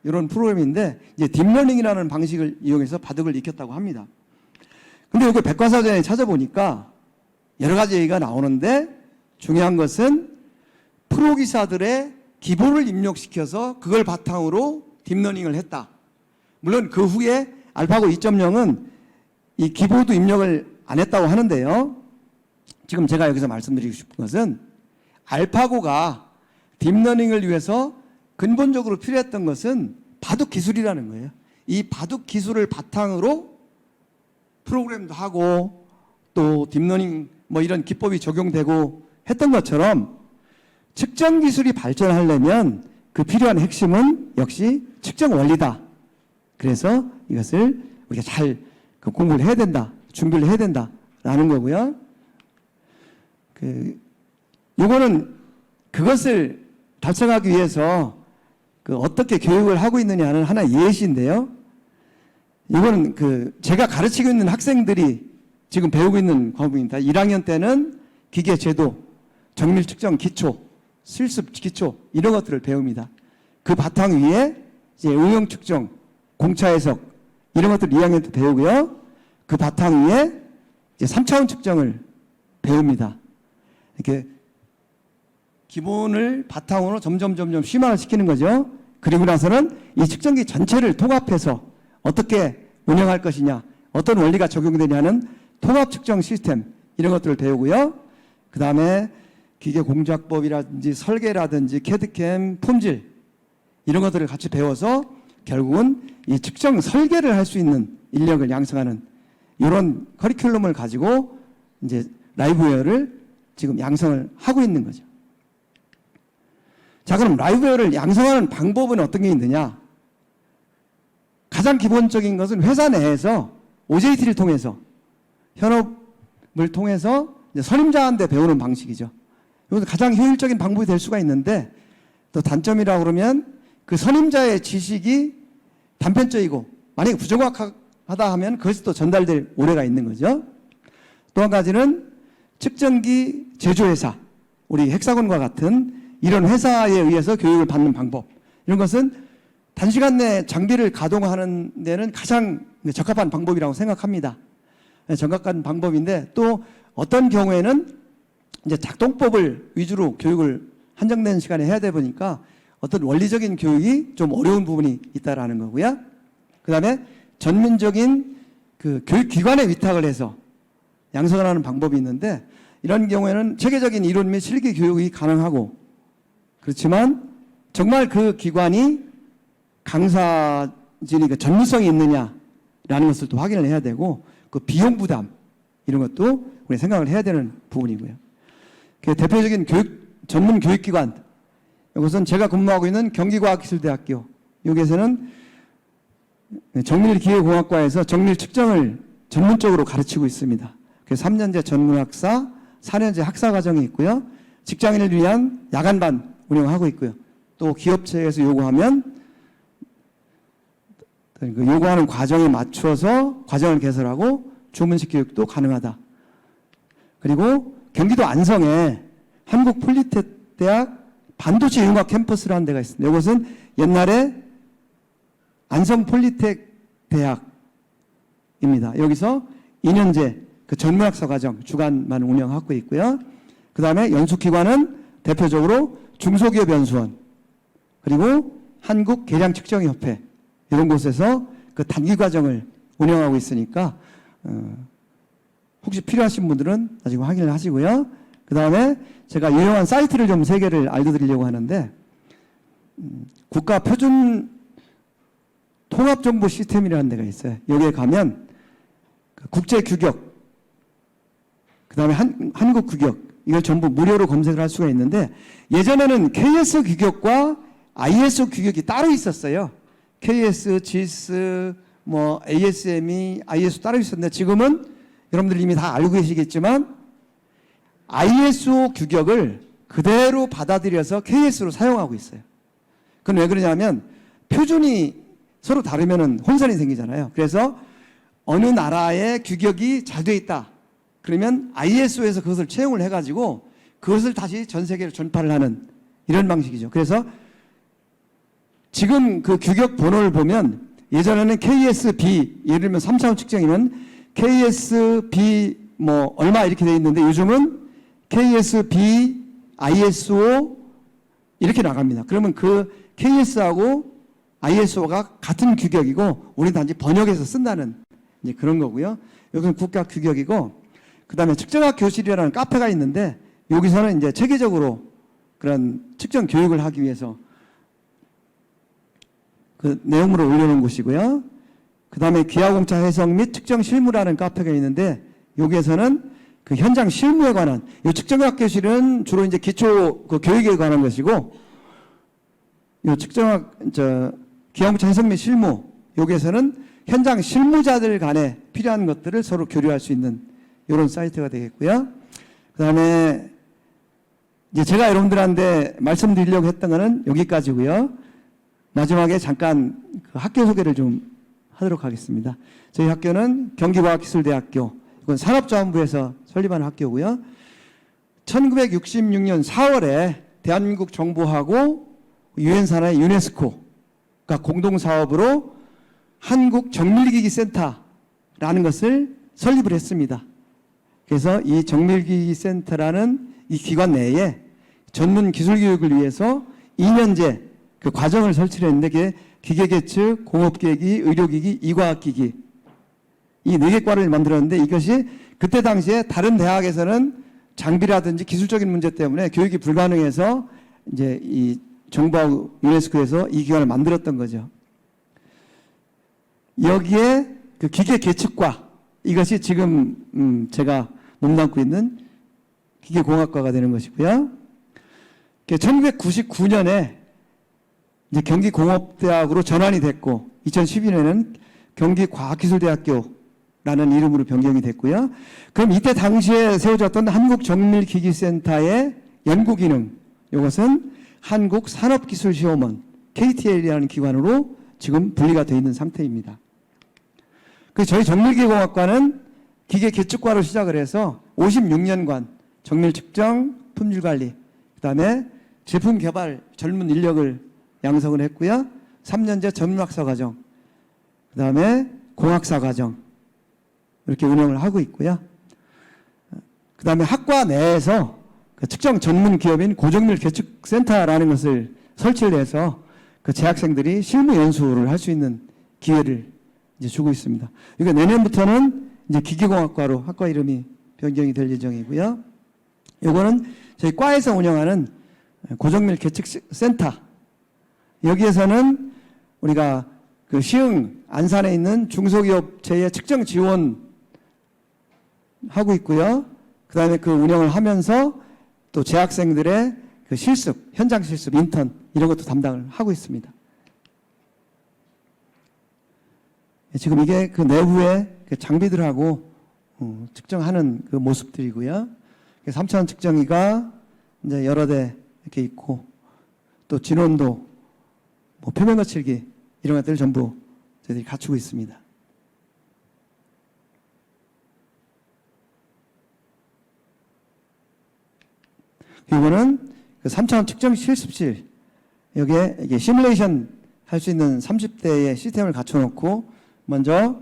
S2: 이런 프로그램인데 이제 딥러닝이라는 방식을 이용해서 바둑을 익혔다고 합니다. 근데 여기 백과사전에 찾아보니까 여러 가지 얘기가 나오는데 중요한 것은 프로기사들의 기본을 입력시켜서 그걸 바탕으로 딥러닝을 했다. 물론 그 후에 알파고 2.0은 이 기보드 입력을 안 했다고 하는데요. 지금 제가 여기서 말씀드리고 싶은 것은 알파고가 딥러닝을 위해서 근본적으로 필요했던 것은 바둑 기술이라는 거예요. 이 바둑 기술을 바탕으로 프로그램도 하고 또 딥러닝 뭐 이런 기법이 적용되고 했던 것처럼 측정 기술이 발전하려면 그 필요한 핵심은 역시 측정 원리다. 그래서 이것을 우리가 잘 공부를 해야 된다. 준비를 해야 된다라는 거고요. 요거는 그것을 달성하기 위해서 어떻게 교육을 하고 있느냐는 하나의 예시인데요. 이거는 제가 가르치고 있는 학생들이 지금 배우고 있는 과목입니다. 1학년 때는 기계 제도, 정밀 측정 기초, 실습 기초 이런 것들을 배웁니다. 그 바탕 위에 이제 응용 측정, 공차 해석 이런 것들 2학년 때 배우고요. 그 바탕 위에 이제 3차원 측정을 배웁니다. 이렇게 기본을 바탕으로 점점 심화를 시키는 거죠. 그리고 나서는 이 측정기 전체를 통합해서 어떻게 운영할 것이냐, 어떤 원리가 적용되냐는 통합 측정 시스템 이런 것들을 배우고요. 그 다음에 기계 공작법이라든지 설계라든지 캐드캠, 품질 이런 것들을 같이 배워서 결국은 이 측정 설계를 할 수 있는 인력을 양성하는 이런 커리큘럼을 가지고 이제 라이브웨어를 지금 양성을 하고 있는 거죠. 자, 그럼 라이브웨어를 양성하는 방법은 어떤 게 있느냐? 가장 기본적인 것은 회사 내에서 OJT를 통해서 현업을 통해서 이제 선임자한테 배우는 방식이죠. 이것은 가장 효율적인 방법이 될 수가 있는데 또 단점이라고 그러면 그 선임자의 지식이 단편적이고 만약에 부정확하다 하면 그것이 또 전달될 오해가 있는 거죠. 또 한 가지는 측정기 제조회사, 우리 헥사곤과 같은 이런 회사에 의해서 교육을 받는 방법 이런 것은 단시간 내에 장비를 가동하는 데는 가장 적합한 방법이라고 생각합니다. 적합한 방법인데 또 어떤 경우에는 이제 작동법을 위주로 교육을 한정된 시간에 해야 되다 보니까 어떤 원리적인 교육이 좀 어려운 부분이 있다라는 거고요. 그 다음에 전문적인 그 교육기관에 위탁을 해서 양성을 하는 방법이 있는데 이런 경우에는 체계적인 이론 및 실기 교육이 가능하고 그렇지만 정말 그 기관이 강사진이 그 전문성이 있느냐라는 것을 또 확인을 해야 되고 그 비용 부담 이런 것도 우리 생각을 해야 되는 부분이고요. 그 대표적인 전문 교육기관 이것은 제가 근무하고 있는 경기과학기술대학교 여기에서는 정밀기계공학과에서 정밀 측정을 전문적으로 가르치고 있습니다. 그래서 3년제 전문학사, 4년제 학사과정이 있고요. 직장인을 위한 야간반 운영하고 있고요. 또 기업체에서 요구하면 그 요구하는 과정에 맞춰서 과정을 개설하고 주문식 교육도 가능하다. 그리고 경기도 안성에 한국폴리텍 대학 반도체 융합 캠퍼스라는 데가 있습니다. 이것은 옛날에 안성폴리텍 대학입니다. 여기서 2년제 그 전문학사 과정 주간만 운영하고 있고요. 그 다음에 연수기관은 대표적으로 중소기업연수원 그리고 한국계량측정협회 이런 곳에서 그 단기 과정을 운영하고 있으니까 혹시 필요하신 분들은 나중에 확인을 하시고요. 그 다음에 제가 유용한 사이트를 좀 3개를 알려드리려고 하는데 국가표준 통합정보 시스템이라는 데가 있어요. 여기에 가면 국제규격 그 다음에 한국 규격 이걸 전부 무료로 검색을 할 수가 있는데 예전에는 KS 규격과 ISO 규격이 따로 있었어요. KS, GS, 뭐 ASME, ISO 따로 있었는데 지금은 여러분들 이미 다 알고 계시겠지만 ISO 규격을 그대로 받아들여서 KS로 사용하고 있어요. 그건 왜 그러냐면 표준이 서로 다르면은 혼선이 생기잖아요. 그래서 어느 나라의 규격이 잘 돼 있다. 그러면 ISO에서 그것을 채용을 해가지고 그것을 다시 전 세계로 전파를 하는 이런 방식이죠. 그래서 지금 그 규격 번호를 보면 예전에는 KSB, 예를 들면 3차원 측정이면 KSB 뭐 얼마 이렇게 돼 있는데 요즘은 KSB, ISO 이렇게 나갑니다. 그러면 그 KS하고 ISO가 같은 규격이고 우리는 단지 번역해서 쓴다는 이제 그런 거고요. 여기는 국가 규격이고 그 다음에 측정학 교실이라는 카페가 있는데 여기서는 이제 체계적으로 그런 측정 교육을 하기 위해서 그 내용물을 올려놓은 곳이고요. 그 다음에 기하공차 해석 및 측정 실무라는 카페가 있는데 여기에서는 그 현장 실무에 관한 이 측정학 교실은 주로 이제 기초 그 교육에 관한 것이고 이 측정학 기하공차 해석 및 실무 여기에서는 현장 실무자들 간에 필요한 것들을 서로 교류할 수 있는 이런 사이트가 되겠고요. 그 다음에 이제 제가 여러분들한테 말씀드리려고 했던 거는 여기까지고요. 마지막에 잠깐 그 학교 소개를 좀 하도록 하겠습니다. 저희 학교는 경기과학기술대학교, 이건 산업자원부에서 설립한 학교고요. 1966년 4월에 대한민국 정부하고 유엔사나 유네스코가 공동사업으로 한국정밀기기센터라는 것을 설립을 했습니다. 그래서 이 정밀기기센터라는 이 기관 내에 전문 기술 교육을 위해서 2년제 그 과정을 설치를 했는데 그게 기계계측, 공업계기, 의료기기, 이과학기기 이 4개 과를 만들었는데 이것이 그때 당시에 다른 대학에서는 장비라든지 기술적인 문제 때문에 교육이 불가능해서 이제 이 정부하고 유네스코에서 이 기관을 만들었던 거죠. 여기에 그 기계계측과 이것이 지금 제가 몸담고 있는 기계공학과가 되는 것이고요. 1999년에 이제 경기공업대학으로 전환이 됐고 2012년에는 경기과학기술대학교라는 이름으로 변경이 됐고요. 그럼 이때 당시에 세워졌던 한국정밀기기센터의 연구기능 이것은 한국산업기술시험원 KTL이라는 기관으로 지금 분리가 되어 있는 상태입니다. 그 저희 정밀기계공학과는 기계계측과로 시작을 해서 56년간 정밀측정, 품질관리, 그다음에 제품 개발 젊은 인력을 양성을 했고요. 3년제 전문학사 과정, 그다음에 공학사 과정 이렇게 운영을 하고 있고요. 그다음에 학과 내에서 그 측정 전문 기업인 고정밀 계측센터라는 것을 설치를 해서 그 재학생들이 실무 연수를 할 수 있는 기회를 이제 주고 있습니다. 이게 내년부터는 이제 기계공학과로 학과 이름이 변경이 될 예정이고요. 요거는 저희 과에서 운영하는 고정밀 계측센터. 여기에서는 우리가 그 시흥 안산에 있는 중소기업체의 측정 지원 하고 있고요. 그 다음에 그 운영을 하면서 또 재학생들의 그 실습, 현장 실습, 인턴 이런 것도 담당을 하고 있습니다. 지금 이게 그 내부의 그 장비들하고 측정하는 그 모습들이고요. 3차원 측정기가 이제 여러 대 이렇게 있고 또 진원도, 뭐 표면 거칠기 이런 것들을 전부 저희들이 갖추고 있습니다. 이거는 그 3차원 측정 실습실 여기에 이게 시뮬레이션 할 수 있는 30대의 시스템을 갖춰놓고 먼저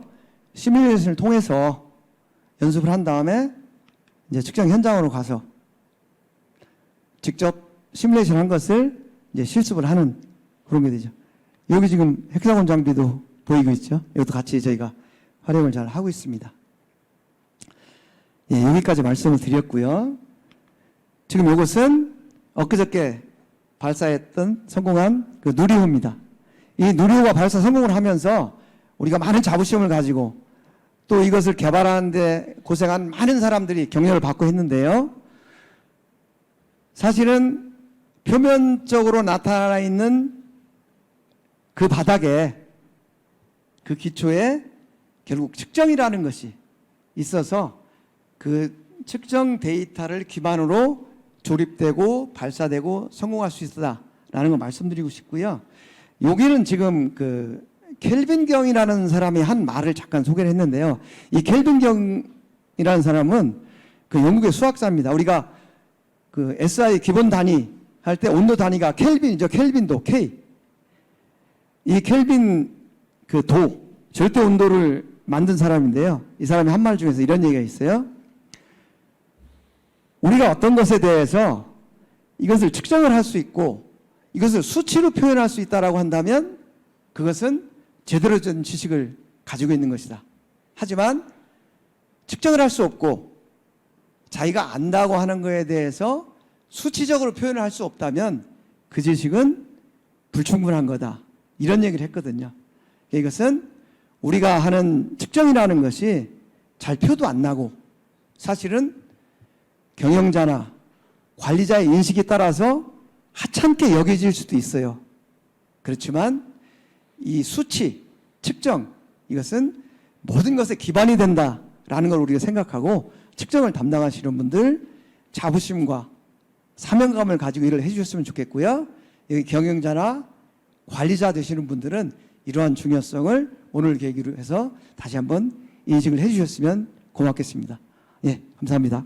S2: 시뮬레이션을 통해서 연습을 한 다음에 이제 측정 현장으로 가서 직접 시뮬레이션 한 것을 이제 실습을 하는 그런 게 되죠. 여기 지금 헥사곤 장비도 보이고 있죠. 이것도 같이 저희가 활용을 잘 하고 있습니다. 예, 여기까지 말씀을 드렸고요. 지금 이것은 엊그저께 발사했던 성공한 그 누리호입니다. 이 누리호가 발사 성공을 하면서 우리가 많은 자부심을 가지고 또 이것을 개발하는데 고생한 많은 사람들이 격려를 받고 했는데요. 사실은 표면적으로 나타나 있는 그 바닥에 그 기초에 결국 측정이라는 것이 있어서 그 측정 데이터를 기반으로 조립되고 발사되고 성공할 수 있다라는 걸 말씀드리고 싶고요. 여기는 지금 그 켈빈 경이라는 사람이 한 말을 잠깐 소개를 했는데요. 이 켈빈 경이라는 사람은 그 영국의 수학자입니다. 우리가 그 SI 기본 단위 할 때 온도 단위가 켈빈이죠. 켈빈도 K. 이 켈빈 그 도 절대 온도를 만든 사람인데요. 이 사람이 한 말 중에서 이런 얘기가 있어요. 우리가 어떤 것에 대해서 이것을 측정을 할 수 있고 이것을 수치로 표현할 수 있다라고 한다면 그것은 제대로 된 지식을 가지고 있는 것이다. 하지만 측정을 할 수 없고 자기가 안다고 하는 것에 대해서 수치적으로 표현을 할 수 없다면 그 지식은 불충분한 거다. 이런 얘기를 했거든요. 이것은 우리가 하는 측정이라는 것이 잘 표도 안 나고 사실은 경영자나 관리자의 인식에 따라서 하찮게 여겨질 수도 있어요. 그렇지만 이 수치, 측정 이것은 모든 것에 기반이 된다라는 걸 우리가 생각하고 측정을 담당하시는 분들 자부심과 사명감을 가지고 일을 해주셨으면 좋겠고요. 여기 경영자나 관리자 되시는 분들은 이러한 중요성을 오늘 계기로 해서 다시 한번 인식을 해주셨으면 고맙겠습니다. 예, 감사합니다.